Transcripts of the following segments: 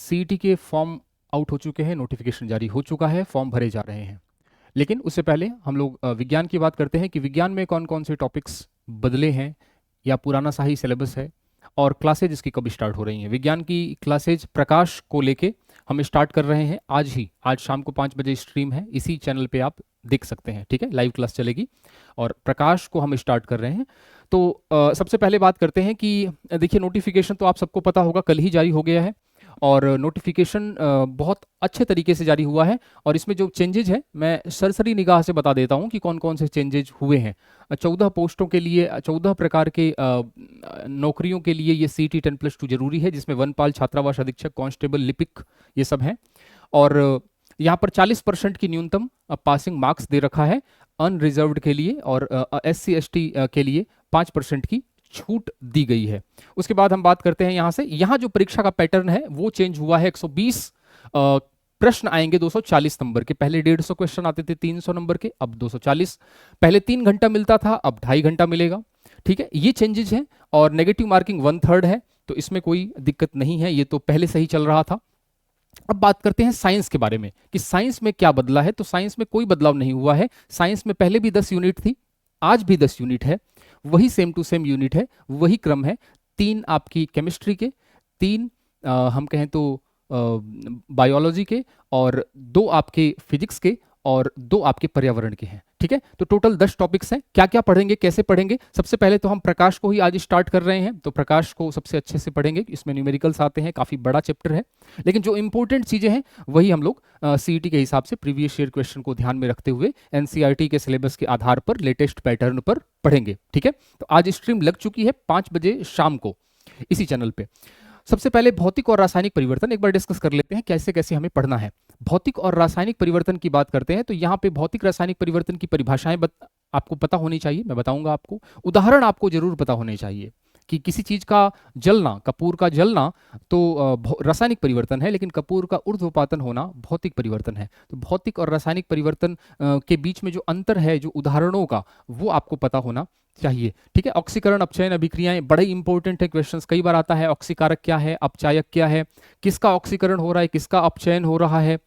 CET के form out हो चुके हैं, नोटिफिकेशन जारी हो चुका है, फॉर्म भरे जा रहे हैं। लेकिन उससे पहले हम लोग विज्ञान की बात करते हैं कि विज्ञान में कौन कौन से टॉपिक्स बदले हैं या पुराना सा ही सिलेबस है, और क्लासेज इसकी कब स्टार्ट हो रही हैं। विज्ञान की क्लासेज प्रकाश को लेके हम स्टार्ट कर रहे हैं आज शाम को 5 बजे स्ट्रीम है, इसी चैनल पे आप देख सकते हैं, ठीक है, लाइव क्लास चलेगी और प्रकाश को हम स्टार्ट कर रहे हैं। तो सबसे पहले बात करते हैं कि देखिए नोटिफिकेशन तो आप सबको पता होगा कल ही जारी हो गया है, और नोटिफिकेशन बहुत अच्छे तरीके से जारी हुआ है। और इसमें जो चेंजेज है मैं सरसरी निगाह से बता देता हूं कि कौन कौन से चेंजेज हुए हैं। 14 पोस्टों के लिए 14 प्रकार के नौकरियों के लिए ये सीटी 10+2 जरूरी है, जिसमें वनपाल, छात्रावास अधीक्षक, कांस्टेबल, लिपिक ये सब हैं। और यहाँ पर 40% की न्यूनतम पासिंग मार्क्स दे रखा है अनरिजर्व्ड के लिए, और SC ST के लिए 5% की छूट दी गई है। उसके बाद हम बात करते हैं यहाँ जो परीक्षा का पैटर्न है वो चेंज हुआ है। 120 प्रश्न आएंगे 240 नंबर के, पहले 150 क्वेश्चन आते थे 300 नंबर के, अब 240। पहले 3 घंटा मिलता था, अब 2.5 घंटा मिलेगा, ठीक है, ये चेंजेस हैं। और नेगेटिव मार्किंग 1/3 है, तो इसमें कोई दिक्कत नहीं है, ये तो पहले से ही चल रहा था। अब बात करते हैं साइंस के बारे में कि साइंस में क्या बदला है। तो साइंस में कोई बदलाव नहीं हुआ है। साइंस में पहले भी 10 यूनिट थी, आज भी 10 यूनिट है, वही सेम टू सेम यूनिट है, वही क्रम है। 3 आपकी केमिस्ट्री के, 3 हम कहें तो बायोलॉजी के, और 2 आपके फिजिक्स के, और 2 आपके पर्यावरण के हैं, ठीक है। तो टोटल 10 टॉपिक्स हैं। क्या क्या पढ़ेंगे, कैसे पढ़ेंगे? सबसे पहले तो हम प्रकाश को ही आज स्टार्ट कर रहे हैं, तो प्रकाश को सबसे अच्छे से पढ़ेंगे। इसमें न्यूमेरिकल्स आते हैं, काफ़ी बड़ा चैप्टर है, लेकिन जो इंपॉर्टेंट चीज़ें हैं वही हम लोग सीईटी के हिसाब से प्रीवियस ईयर क्वेश्चन को ध्यान में रखते हुए एनसीईआरटी के सिलेबस के आधार पर लेटेस्ट पैटर्न पर पढ़ेंगे, ठीक है। तो आज स्ट्रीम लग चुकी है 5 बजे शाम को इसी चैनल पे। सबसे पहले भौतिक और रासायनिक परिवर्तन एक बार डिस्कस कर लेते हैं, कैसे कैसे हमें पढ़ना है। भौतिक और रासायनिक परिवर्तन की बात करते हैं तो यहाँ पे भौतिक रासायनिक परिवर्तन की परिभाषाएं आपको पता होनी चाहिए, मैं बताऊंगा आपको। उदाहरण आपको जरूर पता होने चाहिए कि किसी चीज का जलना, कपूर का जलना तो रासायनिक परिवर्तन है, लेकिन कपूर का ऊर्ध्वपातन होना भौतिक परिवर्तन है। तो भौतिक और रासायनिक परिवर्तन के बीच में जो अंतर है, जो उदाहरणों का, वो आपको पता होना चाहिए, ठीक है। ऑक्सीकरण, अपचयन अभिक्रियाएं बड़े इंपॉर्टेंट है, क्वेश्चंस कई बार आता है। ऑक्सीकारक क्या है, अपचायक क्या है, किसका ऑक्सीकरण हो रहा है, किसका अपचयन हो रहा है,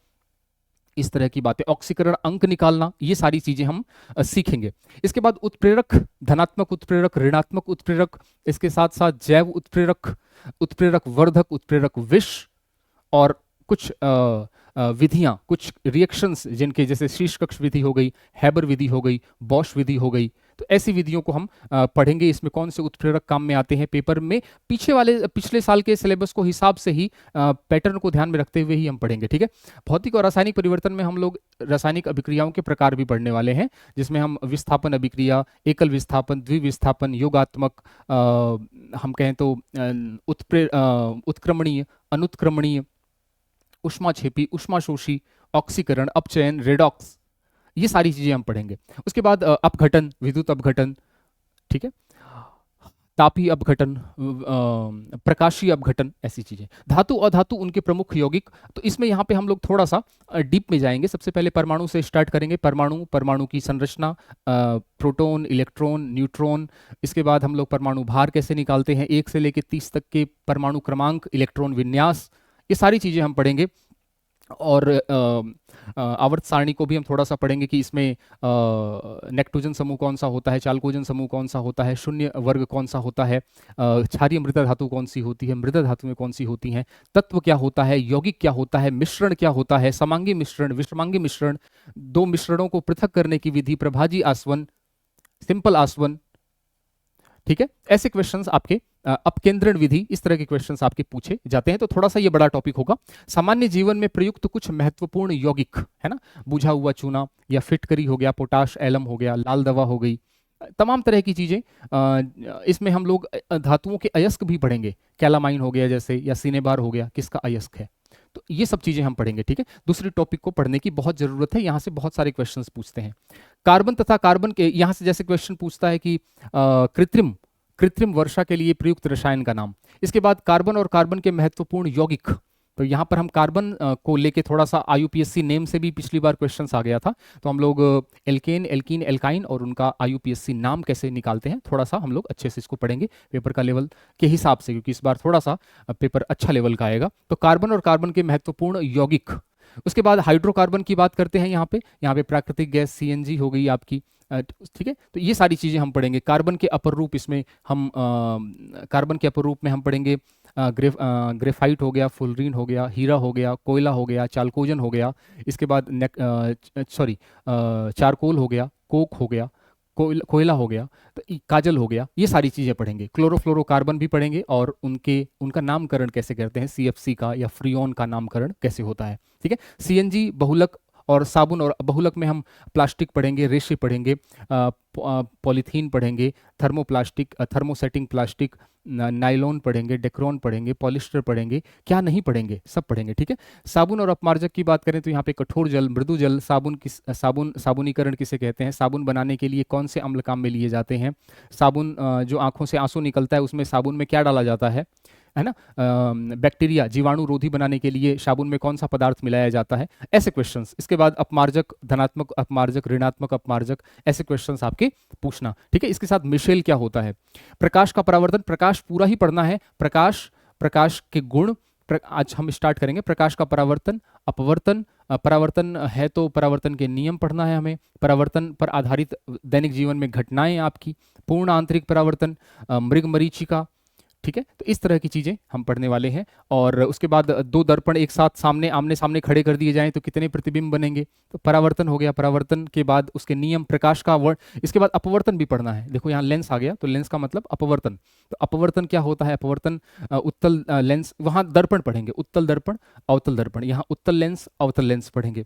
इस तरह की बातें, ऑक्सीकरण अंक निकालना, ये सारी चीजें हम सीखेंगे। इसके बाद उत्प्रेरक, धनात्मक उत्प्रेरक, ऋणात्मक उत्प्रेरक, इसके साथ साथ जैव उत्प्रेरक, उत्प्रेरक वर्धक, उत्प्रेरक विष, और कुछ विधियां, कुछ रिएक्शंस जिनके, जैसे शीर्ष कक्ष विधि हो गई, हैबर विधि हो गई, बॉश विधि हो गई, तो ऐसी विधियों को हम पढ़ेंगे। इसमें कौन से उत्प्रेरक काम में आते हैं पेपर में, पिछले साल के सिलेबस को हिसाब से ही पैटर्न को ध्यान में रखते हुए ही हम पढ़ेंगे, ठीक है। भौतिक और रासायनिक परिवर्तन में हम लोग रासायनिक अभिक्रियाओं के प्रकार भी पढ़ने वाले हैं, जिसमें हम विस्थापन अभिक्रिया, एकल विस्थापन, द्विविस्थापन, योगात्मक, हम कहें तो उत्क्रमणीय, अनुत्क्रमणीय, ऊष्माक्षेपी, ऊष्माशोषी, ऑक्सीकरण, अपचयन, रेडॉक्स, ये सारी चीजें हम पढ़ेंगे। उसके बाद अपघटन, विद्युत अपघटन, ठीक है, तापीय अपघटन, प्रकाशीय अपघटन, ऐसी चीजें। धातु और धातु, उनके प्रमुख यौगिक, तो इसमें यहाँ पे हम लोग थोड़ा सा डीप में जाएंगे। सबसे पहले परमाणु से स्टार्ट करेंगे। परमाणु की संरचना, प्रोटॉन, इलेक्ट्रॉन, न्यूट्रॉन। इसके बाद हम लोग परमाणु भार कैसे निकालते हैं, 1 से लेकर 30 तक के परमाणु क्रमांक, इलेक्ट्रॉन विन्यास, ये सारी चीजें हम पढ़ेंगे। और आवर्त सारणी को भी हम थोड़ा सा पढ़ेंगे कि इसमें नेक्टोजन समूह कौन सा होता है, चालकोजन समूह कौन सा होता है, शून्य वर्ग कौन सा होता है, क्षारीय मृदा धातु कौन सी होती है, मृदा धातु में कौन सी होती हैं, तत्व क्या होता है, यौगिक क्या होता है, मिश्रण क्या होता है, समांगी मिश्रण, विषमांगी मिश्रण, 2 मिश्रणों को पृथक करने की विधि, प्रभाजी आसवन, सिंपल आसवन, ठीक है। ऐसे क्वेश्चंस आपके, अपकेंद्रण विधि, इस तरह के क्वेश्चंस आपके पूछे जाते हैं। तो थोड़ा सा ये बड़ा टॉपिक होगा। सामान्य जीवन में प्रयुक्त कुछ महत्वपूर्ण यौगिक, है ना, बुझा हुआ चूना या फिटकरी हो गया, पोटाश, एलम हो गया, लाल दवा हो गई, तमाम तरह की चीजें। इसमें हम लोग धातुओं के अयस्क भी पढ़ेंगे, कैलामाइन हो गया जैसे, या सिनेबार हो गया, किसका अयस्क है, तो ये सब चीजें हम पढ़ेंगे, ठीक है। दूसरे टॉपिक को पढ़ने की बहुत जरूरत है, यहाँ से बहुत सारे क्वेश्चंस पूछते हैं। कार्बन तथा कार्बन के, यहाँ से जैसे क्वेश्चन पूछता है कि कृत्रिम वर्षा के लिए प्रयुक्त रसायन का नाम। इसके बाद कार्बन और कार्बन के महत्वपूर्ण यौगिक, तो यहाँ पर हम कार्बन को लेके थोड़ा सा IUPAC नेम से भी पिछली बार क्वेश्चन आ गया था, तो हम लोग एल्केन, एल्कीन, एल्काइन और उनका IUPAC नाम कैसे निकालते हैं थोड़ा सा हम लोग अच्छे से इसको पढ़ेंगे पेपर का लेवल के हिसाब से, क्योंकि इस बार थोड़ा सा पेपर अच्छा लेवल का आएगा। तो कार्बन और कार्बन के महत्वपूर्ण यौगिक, उसके बाद हाइड्रोकार्बन की बात करते हैं। यहाँ पे प्राकृतिक गैस CNG हो गई आपकी, ठीक है। तो ये सारी चीजें हम पढ़ेंगे। कार्बन के अपर रूप इसमें हम कार्बन के अपर रूप में हम पढ़ेंगे ग्रेफाइट हो गया, फुलरीन हो गया, हीरा हो गया, कोयला हो गया, चालकोजन हो गया, इसके बाद चारकोल हो गया, कोक हो गया, कोयला हो गया, तो काजल हो गया, ये सारी चीज़ें पढ़ेंगे। क्लोरोफ्लोरोकार्बन भी पढ़ेंगे और उनका नामकरण कैसे करते हैं, CFC का या फ्रियोन का नामकरण कैसे होता है, ठीक है। CNG बहुलक और साबुन, और बहुलक में हम प्लास्टिक पढ़ेंगे, रेशे पढ़ेंगे, पॉलीथीन पढ़ेंगे, थर्मोप्लास्टिक, थर्मोसेटिंग प्लास्टिक, नाइलॉन पढ़ेंगे, डेक्रोन पढ़ेंगे, पॉलिस्टर पढ़ेंगे, क्या नहीं पढ़ेंगे, सब पढ़ेंगे, ठीक है। साबुन और अपमार्जक की बात करें तो यहाँ पे कठोर जल, मृदु जल, साबुनीकरण किसे कहते हैं, साबुन बनाने के लिए कौन से अम्ल काम में लिए जाते हैं, साबुन जो आंखों से आंसू निकलता है उसमें साबुन में क्या डाला जाता है ना, बैक्टीरिया जीवाणु रोधी बनाने के लिए साबुन में कौन सा पदार्थ मिलाया जाता है, ऐसे क्वेश्चंस। इसके बाद अपमार्जक, धनात्मक अपमार्जक, ऋणात्मक अपमार्जक, ऐसे क्वेश्चंस आपके पूछना, ठीक है। इसके साथ मिशेल क्या होता है, प्रकाश का परावर्तन, प्रकाश पूरा ही पढ़ना है, प्रकाश के गुण, आज हम स्टार्ट करेंगे। प्रकाश का परावर्तन, अपवर्तन, परावर्तन है तो परावर्तन के नियम पढ़ना है हमें, परावर्तन पर आधारित दैनिक जीवन में घटनाएं आपकी, पूर्ण आंतरिक परावर्तन, मृग मरीचिका, ठीक है। तो इस तरह की चीजें हम पढ़ने वाले हैं। और उसके बाद दो दर्पण एक साथ आमने सामने खड़े कर दिए जाएं तो कितने प्रतिबिंब बनेंगे, तो परावर्तन हो गया। परावर्तन के बाद उसके नियम, प्रकाश का वर्ण, इसके बाद अपवर्तन भी पढ़ना है। देखो यहाँ लेंस आ गया, तो लेंस का मतलब अपवर्तन, तो अपवर्तन क्या होता है, अपवर्तन उत्तल लेंस, वहां दर्पण पढ़ेंगे, उत्तल दर्पण, अवतल दर्पण, यहाँ उत्तल लेंस, अवतल लेंस पढ़ेंगे,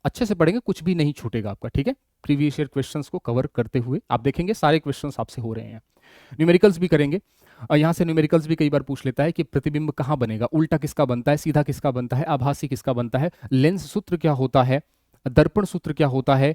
अच्छे से पढ़ेंगे, कुछ भी नहीं छूटेगा आपका, ठीक है। प्रीवियस ईयर क्वेश्चंस को कवर करते हुए आप देखेंगे सारे क्वेश्चंस आपसे हो रहे हैं। न्यूमेरिकल्स भी करेंगे, और यहाँ से न्यूमेरिकल्स भी कई बार पूछ लेता है कि प्रतिबिंब कहाँ बनेगा, उल्टा किसका बनता है, सीधा किसका बनता है, आभासी किसका बनता है, लेंस सूत्र क्या होता है, दर्पण सूत्र क्या होता है,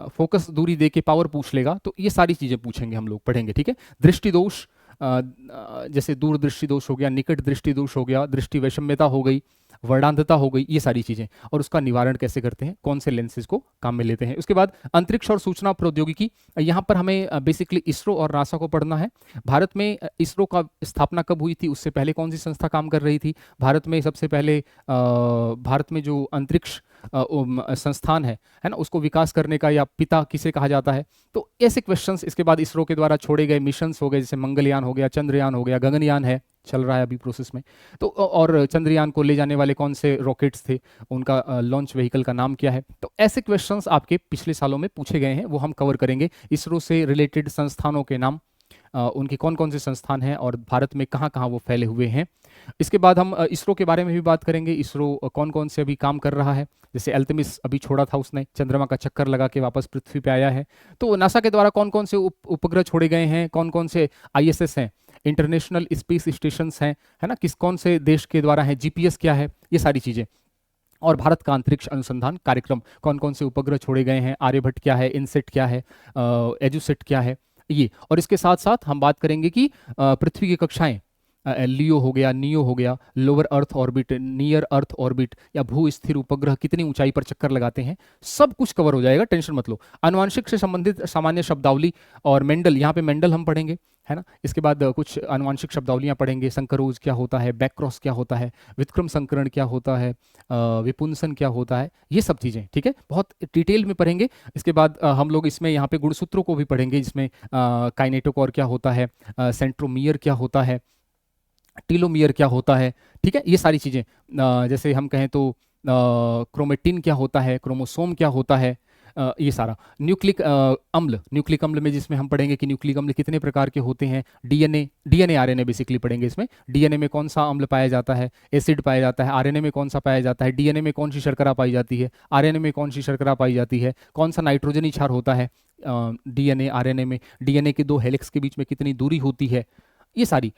फोकस दूरी दे के पावर पूछ लेगा, तो ये सारी चीजें पूछेंगे हम लोग, पढ़ेंगे, ठीक है। दृष्टि दोष, जैसे दूर दृष्टि दोष हो गया, निकट दृष्टि दोष हो गया, दृष्टि वैषम्यता हो गई, वर्णांधता हो गई, ये सारी चीजें, और उसका निवारण कैसे करते हैं, कौन से लेंसेज को काम में लेते हैं। उसके बाद अंतरिक्ष और सूचना प्रौद्योगिकी, यहाँ पर हमें बेसिकली इसरो और नासा को पढ़ना है। भारत में इसरो का स्थापना कब हुई थी, उससे पहले कौन सी संस्था काम कर रही थी, भारत में सबसे पहले भारत में जो अंतरिक्ष संस्थान है ना, उसको विकास करने का या पिता किसे कहा जाता है, तो ऐसे क्वेश्चंस। इसके बाद इसरो के द्वारा छोड़े गए मिशंस हो गए, जैसे मंगलयान हो गया, चंद्रयान हो गया, गगनयान है, चल रहा है अभी प्रोसेस में, तो और चंद्रयान को ले जाने वाले कौन से रॉकेट्स थे, उनका लॉन्च व्हीकल का नाम क्या है, तो ऐसे क्वेश्चंस आपके पिछले सालों में पूछे गए हैं, वो हम कवर करेंगे। इसरो से रिलेटेड संस्थानों के नाम, उनके कौन कौन से संस्थान हैं और भारत में कहाँ कहाँ वो फैले हुए हैं। इसके बाद हम इसरो के बारे में भी बात करेंगे, इसरो कौन कौन से अभी काम कर रहा है, जैसे अल्टेमिस अभी छोड़ा था, उसने चंद्रमा का चक्कर लगा के वापस पृथ्वी पे आया है, तो नासा के द्वारा कौन कौन से उपग्रह छोड़े गए हैं, कौन कौन से ISS हैं, इंटरनेशनल स्पेस स्टेशन हैं, है ना, किस कौन से देश के द्वारा है, GPS क्या है, ये सारी चीज़ें। और भारत का अंतरिक्ष अनुसंधान कार्यक्रम, कौन कौन से उपग्रह छोड़े गए हैं, आर्यभट्ट क्या है, इनसेट क्या है, एजुसेट क्या है, ये। और इसके साथ साथ हम बात करेंगे कि पृथ्वी की कक्षाएं, लियो हो गया, नियो हो गया, lower earth orbit, near earth orbit, या भू स्थिर उपग्रह कितनी ऊंचाई पर चक्कर लगाते हैं, सब कुछ कवर हो जाएगा, टेंशन मत लो। अनुवांशिक से संबंधित सामान्य शब्दावली और मेंडल, यहाँ पे मेंडल हम पढ़ेंगे, है ना। इसके बाद कुछ अनुवांशिक शब्दावलियाँ पढ़ेंगे, संकरोज क्या होता है, बैकक्रॉस क्या होता है, व्युत्क्रम संकरण क्या होता है, विपुंसन क्या होता है, ये सब चीज़ें, ठीक है, बहुत डिटेल में पढ़ेंगे। इसके बाद हम लोग इसमें यहाँ पे गुणसूत्रों को भी पढ़ेंगे, जिसमें काइनेटोकोर क्या होता है, सेंट्रोमियर क्या होता है, टीलोमियर क्या होता है, ठीक है, ये सारी चीज़ें। जैसे हम कहें तो क्रोमेटिन क्या होता है, क्रोमोसोम क्या होता है, ये सारा। न्यूक्लिक अम्ल में जिसमें हम पढ़ेंगे कि न्यूक्लिक अम्ल कितने प्रकार के होते हैं, डीएनए RNA बेसिकली पढ़ेंगे इसमें, डीएनए में कौन सा अम्ल पाया जाता है, एसिड पाया जाता है, RNA में कौन सा पाया जाता है, डीएनए में कौन सी शर्करा पाई जाती है, RNA में कौन सी शर्करा पाई जाती है, कौन सा नाइट्रोजनी क्षार होता है डीएनए RNA में, डीएनए के 2 हेलिक्स के बीच में कितनी दूरी होती है, ये सारी।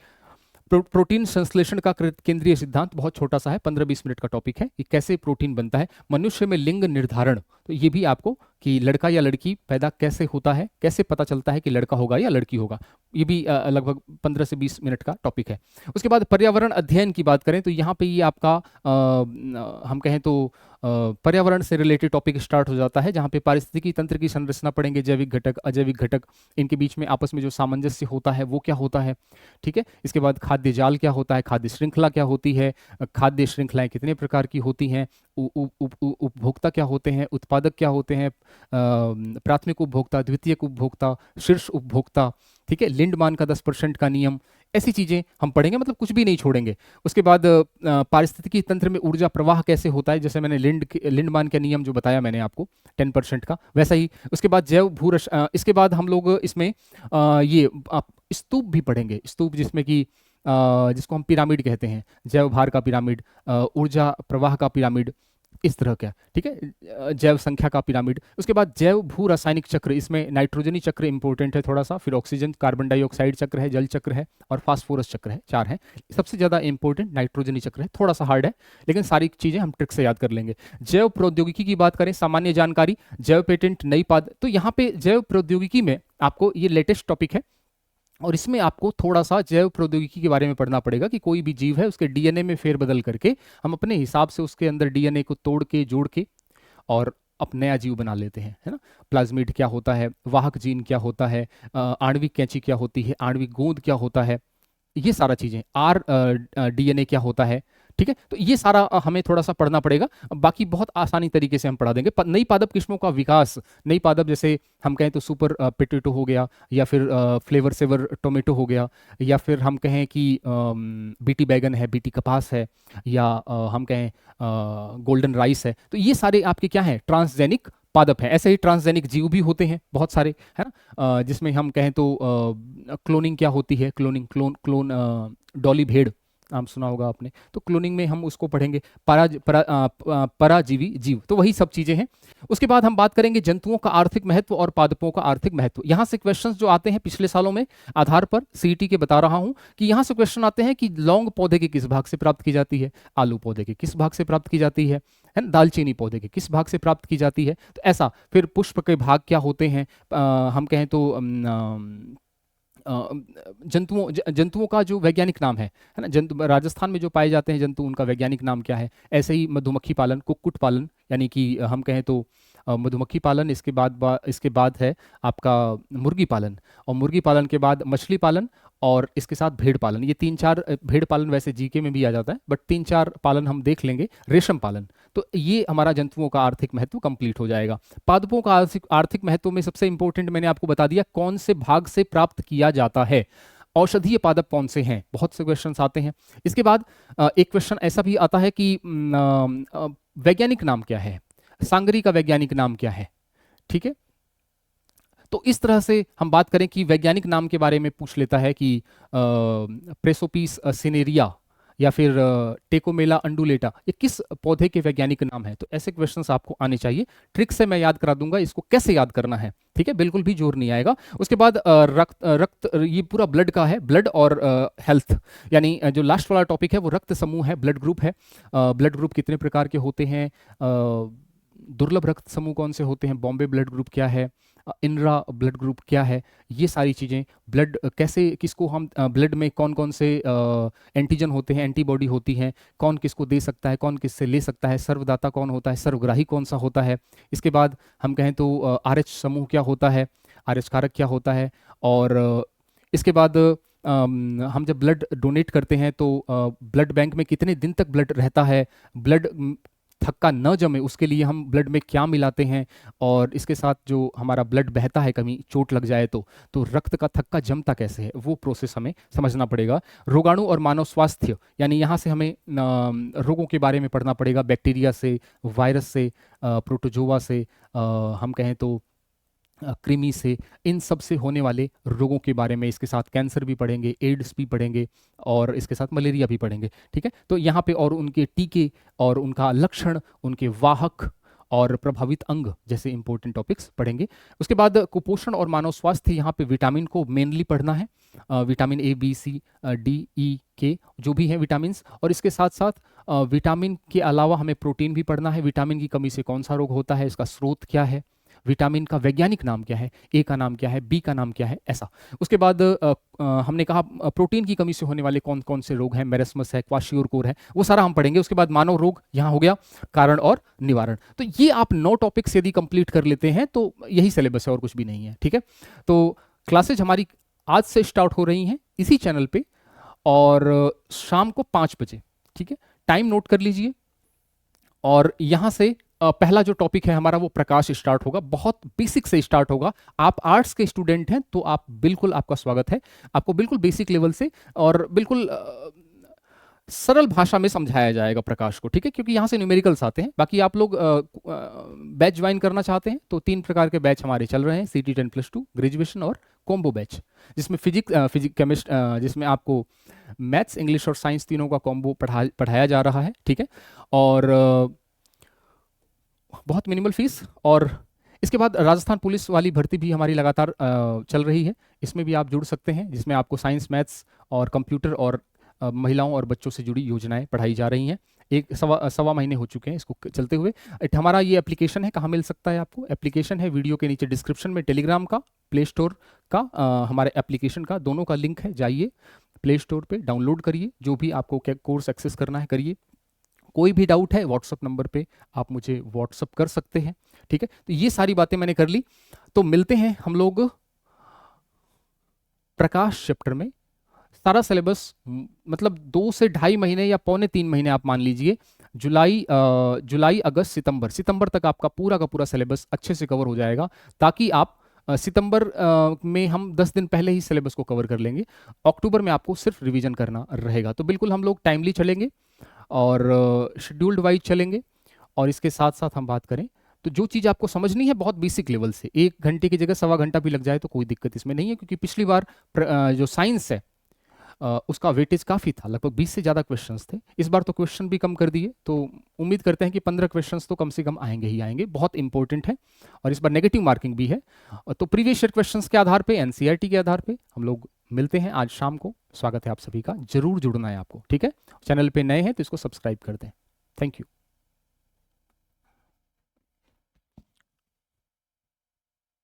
प्रोटीन संश्लेषण का केंद्रीय सिद्धांत बहुत छोटा सा है, 15-20 मिनट का टॉपिक है, ये कैसे प्रोटीन बनता है। मनुष्य में लिंग निर्धारण, तो ये भी आपको कि लड़का या लड़की पैदा कैसे होता है, कैसे पता चलता है कि लड़का होगा या लड़की होगा। ये भी लगभग 15 से 20 मिनट का टॉपिक है। उसके बाद पर्यावरण अध्ययन की बात करें तो यहाँ पे ये आपका हम कहें तो पर्यावरण से रिलेटेड टॉपिक स्टार्ट हो जाता है, जहाँ पे पारिस्थितिकी तंत्र की संरचना पढ़ेंगे, जैविक घटक, अजैविक घटक, इनके बीच में आपस में जो सामंजस्य होता है वो क्या होता है। ठीक है, इसके बाद खाद्य जाल क्या होता है, खाद्य श्रृंखला क्या होती है, खाद्य श्रृंखलाएं कितने प्रकार की होती हैं, उपभोक्ता क्या होते हैं, उत्पादक क्या होते हैं, प्राथमिक उपभोक्ता, द्वितीयक उपभोक्ता, शीर्ष उपभोक्ता। ठीक है, लिंडमान का 10% का नियम, ऐसी चीजें हम पढ़ेंगे, मतलब कुछ भी नहीं छोड़ेंगे। उसके बाद पारिस्थितिकी तंत्र में ऊर्जा प्रवाह कैसे होता है, जैसे मैंने लिंडमान का नियम जो बताया मैंने आपको 10% का, वैसा ही। उसके बाद जैव भूरस, इसके बाद हम लोग इसमें ये स्तूप भी पढ़ेंगे, स्तूप जिसमें कि जिसको हम पिरामिड कहते हैं, जैव भार का पिरामिड, ऊर्जा प्रवाह का पिरामिड, इस तरह का। ठीक है, जैव संख्या का पिरामिड। उसके बाद जैव भू रासायनिक चक्र, इसमें नाइट्रोजनी चक्र इंपॉर्टेंट है थोड़ा सा, फिर ऑक्सीजन कार्बन डाइऑक्साइड चक्र है, जल चक्र है, और फास्फोरस चक्र है, 4 है। सबसे ज़्यादा इंपॉर्टेंट नाइट्रोजनी चक्र है, थोड़ा सा हार्ड है लेकिन सारी चीज़ें हम ट्रिक से याद कर लेंगे। जैव प्रौद्योगिकी की बात करें, सामान्य जानकारी, जैव पेटेंट, नई पाद, तो यहाँ पे जैव प्रौद्योगिकी में आपको ये लेटेस्ट टॉपिक है और इसमें आपको थोड़ा सा जैव प्रौद्योगिकी के बारे में पढ़ना पड़ेगा कि कोई भी जीव है उसके डीएनए में फेरबदल करके हम अपने हिसाब से उसके अंदर डीएनए को तोड़ के जोड़ के और अब नया जीव बना लेते हैं, है ना। प्लाज्मिड क्या होता है, वाहक जीन क्या होता है, आणविक कैंची क्या होती है, आणविक गोंद क्या होता है, ये सारा चीजें, आर डीएनए क्या होता है। ठीक है, तो ये सारा हमें थोड़ा सा पढ़ना पड़ेगा, बाकी बहुत आसानी तरीके से हम पढ़ा देंगे। नई पादप किस्मों का विकास, नई पादप जैसे हम कहें तो सुपर पोटैटो हो गया, या फिर फ्लेवर सेवर टोमेटो हो गया, या फिर हम कहें कि बीटी बैगन है, बीटी कपास है, या हम कहें गोल्डन राइस है, तो ये सारे आपके क्या हैं, ट्रांसजेनिक पादप है। ऐसे ही ट्रांसजेनिक जीव भी होते हैं बहुत सारे, है ना, जिसमें हम कहें तो क्लोनिंग क्या होती है, क्लोन डॉली भेड़ नाम सुना होगा आपने, तो क्लोनिंग में हम उसको पढ़ेंगे। पराजीवी जीव, तो वही सब चीजें हैं। उसके बाद हम बात करेंगे जंतुओं का आर्थिक महत्व और पादपों का आर्थिक महत्व। यहाँ से क्वेश्चंस जो आते हैं पिछले सालों में आधार पर सीईटी के बता रहा हूँ कि यहाँ से क्वेश्चन आते हैं कि लौंग पौधे के किस भाग से प्राप्त की जाती है, आलू पौधे के किस भाग से प्राप्त की जाती है ना, दालचीनी पौधे के किस भाग से प्राप्त की जाती है, तो ऐसा। फिर पुष्प के भाग क्या होते हैं, हम कहें तो जंतुओं का जो वैज्ञानिक नाम है ना, जंतु राजस्थान में जो पाए जाते हैं जंतु, उनका वैज्ञानिक नाम क्या है। ऐसे ही मधुमक्खी पालन, कुक्कुट पालन, यानी कि हम कहें तो मधुमक्खी पालन, इसके बाद है आपका मुर्गी पालन, और मुर्गी पालन के बाद मछली पालन, और इसके साथ भेड़ पालन। ये 3-4 भेड़ पालन वैसे जीके में भी आ जाता है, बट 3-4 पालन हम देख लेंगे। रेशम पालन, तो ये हमारा जंतुओं का आर्थिक महत्व कंप्लीट हो जाएगा। पादपों का आर्थिक महत्व में सबसे इंपॉर्टेंट मैंने आपको बता दिया, कौन से भाग से प्राप्त किया जाता है। औषधीय पादप कौन से हैं, बहुत से क्वेश्चंस आते हैं। इसके बाद एक क्वेश्चन ऐसा भी आता है कि वैज्ञानिक नाम क्या है, सांगरी का वैज्ञानिक नाम क्या है। ठीक है, तो इस तरह से हम बात करें कि वैज्ञानिक नाम के बारे में पूछ लेता है कि प्रेसोपीस सिनेरिया या फिर टेकोमेला अंडुलेटा, ये किस पौधे के वैज्ञानिक नाम है। तो ऐसे क्वेश्चंस आपको आने चाहिए, ट्रिक से मैं याद करा दूंगा इसको कैसे याद करना है। ठीक है, बिल्कुल भी जोर नहीं आएगा। उसके बाद रक्त ये पूरा ब्लड का है, ब्लड और हेल्थ, यानी जो लास्ट वाला टॉपिक है वो रक्त समूह है, ब्लड ग्रुप है। ब्लड ग्रुप कितने प्रकार के होते हैं, दुर्लभ रक्त समूह कौन से होते हैं, बॉम्बे ब्लड ग्रुप क्या है, इनरा ब्लड ग्रुप क्या है, ये सारी चीज़ें। ब्लड कैसे, किसको हम ब्लड में कौन कौन से एंटीजन होते हैं, एंटीबॉडी होती हैं, कौन किसको दे सकता है, कौन किससे ले सकता है, सर्वदाता कौन होता है, सर्वग्राही कौन सा होता है। इसके बाद हम कहें तो आरएच समूह क्या होता है, आरएच कारक क्या होता है। और इसके बाद हम जब ब्लड डोनेट करते हैं तो ब्लड बैंक में कितने दिन तक ब्लड रहता है, ब्लड थक्का न जमे उसके लिए हम ब्लड में क्या मिलाते हैं, और इसके साथ जो हमारा ब्लड बहता है कभी चोट लग जाए तो रक्त का थक्का जमता कैसे है, वो प्रोसेस हमें समझना पड़ेगा। रोगाणु और मानव स्वास्थ्य, यानी यहाँ से हमें रोगों के बारे में पढ़ना पड़ेगा, बैक्टीरिया से, वायरस से, प्रोटोजोआ से, हम कहें तो कृमि से, इन सब से होने वाले रोगों के बारे में। इसके साथ कैंसर भी पढ़ेंगे, एड्स भी पढ़ेंगे, और इसके साथ मलेरिया भी पढ़ेंगे। ठीक है, तो यहाँ पे और उनके टीके और उनका लक्षण, उनके वाहक और प्रभावित अंग जैसे इंपॉर्टेंट टॉपिक्स पढ़ेंगे। उसके बाद कुपोषण और मानव स्वास्थ्य, यहाँ पे विटामिन को मेनली पढ़ना है, vitamin A, B, C, D, E, K, जो भी है विटामिन। और इसके साथ साथ विटामिन के अलावा हमें प्रोटीन भी पढ़ना है, विटामिन की कमी से कौन सा रोग होता है, इसका स्रोत क्या है, विटामिन का वैज्ञानिक नाम क्या है, ए का नाम क्या है, बी का नाम क्या है, ऐसा। उसके बाद हमने कहा प्रोटीन की कमी से होने वाले कौन कौन से रोग हैं, मेरेस्मस है, क्वाशियोरकोर है, वो सारा हम पढ़ेंगे। उसके बाद मानव रोग यहाँ हो गया, कारण और निवारण। तो ये आप 9 टॉपिक्स यदि कंप्लीट कर लेते हैं तो यही सिलेबस है और कुछ भी नहीं है, ठीक है। तो क्लासेज हमारी आज से स्टार्ट हो रही हैं इसी चैनल पे, और शाम को 5 बजे, ठीक है। टाइम नोट कर लीजिए। और यहाँ से पहला जो टॉपिक है हमारा वो प्रकाश स्टार्ट होगा, बहुत बेसिक से स्टार्ट होगा। आप आर्ट्स के स्टूडेंट हैं तो आप बिल्कुल, आपका स्वागत है। आपको बिल्कुल बेसिक लेवल से और बिल्कुल सरल भाषा में समझाया जाएगा प्रकाश को, ठीक है, क्योंकि यहाँ से न्यूमेरिकल्स आते हैं। बाकी आप लोग बैच ज्वाइन करना चाहते हैं तो 3 प्रकार के बैच हमारे चल रहे हैं, CT 10+2, ग्रेजुएशन और कॉम्बो बैच, जिसमें फिजिक्स केमिस्ट, जिसमें आपको मैथ्स, इंग्लिश और साइंस तीनों का कॉम्बो पढ़ाया जा रहा है, ठीक है। और बहुत मिनिमल फीस। और इसके बाद राजस्थान पुलिस वाली भर्ती भी हमारी लगातार चल रही है, इसमें भी आप जुड़ सकते हैं, जिसमें आपको साइंस, मैथ्स और कंप्यूटर और महिलाओं और बच्चों से जुड़ी योजनाएं पढ़ाई जा रही हैं। सवा महीने हो चुके हैं इसको चलते हुए। हमारा ये एप्लीकेशन है, कहाँ मिल सकता है आपको? एप्लीकेशन है वीडियो के नीचे डिस्क्रिप्शन में, टेलीग्राम का, प्ले स्टोर का, हमारे एप्लीकेशन का, दोनों का लिंक है। जाइए प्ले स्टोर पे डाउनलोड करिए, जो भी आपको कोर्स एक्सेस करना है करिए। कोई भी डाउट है व्हाट्सअप नंबर पे आप मुझे व्हाट्सअप कर सकते हैं, ठीक है। तो ये सारी बातें मैंने कर ली। तो मिलते हैं हम लोग प्रकाश चैप्टर में। सारा सिलेबस मतलब 2 से 2.5 महीने या 2.25 महीने आप मान लीजिए, जुलाई अगस्त सितंबर तक आपका पूरा का पूरा सिलेबस अच्छे से कवर हो जाएगा, ताकि आप सितंबर में हम 10 दिन पहले ही सिलेबस को कवर कर लेंगे। अक्टूबर में आपको सिर्फ रिवीजन करना रहेगा। तो बिल्कुल हम लोग टाइमली चलेंगे और शेड्यूल्ड वाइज चलेंगे। और इसके साथ साथ हम बात करें तो जो चीज़ आपको समझनी है बहुत बेसिक लेवल से, 1 घंटे की जगह 1.25 घंटा भी लग जाए तो कोई दिक्कत इसमें नहीं है, क्योंकि पिछली बार जो साइंस है उसका वेटेज काफ़ी था, लगभग 20 से ज़्यादा क्वेश्चंस थे। इस बार तो क्वेश्चन भी कम कर दिए, तो उम्मीद करते हैं कि 15 क्वेश्चंस तो कम से कम आएंगे ही आएंगे, बहुत इंपॉर्टेंट है। और इस बार नेगेटिव मार्किंग भी है। तो प्रीवियस ईयर क्वेश्चंस के आधार पे, NCERT के आधार पे हम लोग मिलते हैं आज शाम को। स्वागत है आप सभी का, जरूर जुड़ना है आपको, ठीक है। चैनल पे नए हैं तो इसको सब्सक्राइब कर दें। Thank you.